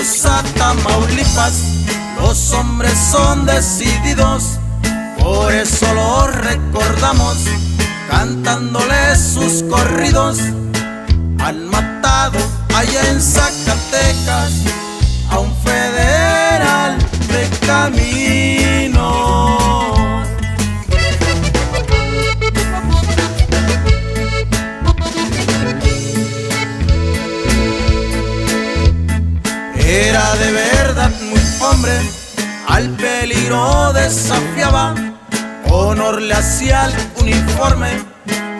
Saludos a Tamaulipas, los hombres son decididos, por eso lo recordamos, cantándoles sus corridos. Han matado allá en Zacatecas a un federal de camino. Era de verdad muy hombre, al peligro desafiaba, honor le hacía al uniforme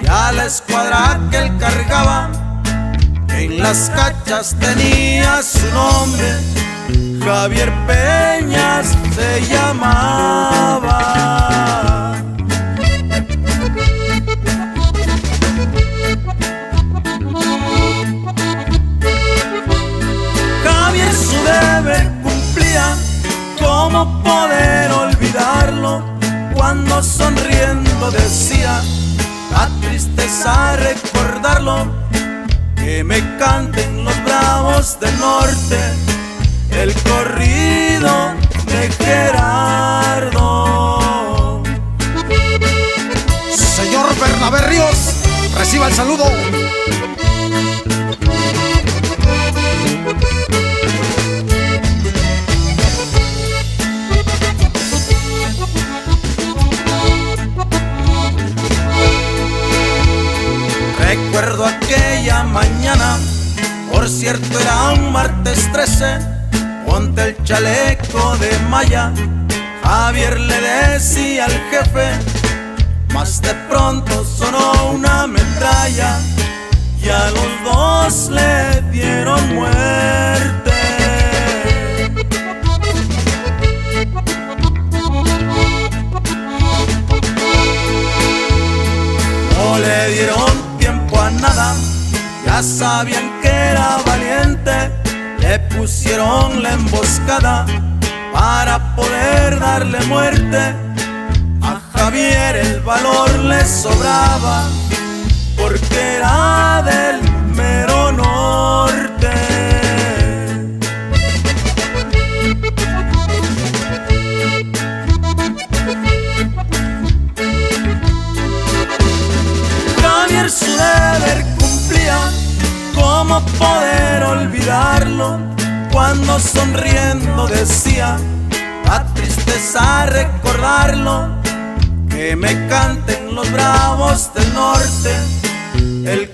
y a la escuadra que él cargaba. En las cachas tenía su nombre, Javier Peñas se llamaba. Javier su deber cumplía, ¿cómo poder olvidarlo? Cuando sonriendo decía, da tristeza recordarlo, que me canten los bravos del norte el corrido de Gerardo. Señor Bernabé Ríos, reciba el saludo. Recuerdo aquella mañana, por cierto era un martes 13, ponte el chaleco de malla, Javier le decía al jefe, mas de pronto sonó una metralla y a los dos le dieron muerte. No le dieron tiempo a nada, ya sabían que era valiente, le pusieron la emboscada para poder darle muerte. A Javier el valor le sobraba, porque era del mero norte. Javier su deber cumplía, ¿cómo poder olvidarlo? Cuando sonriendo decía, da tristeza recordarlo, que me canten los bravos del norte el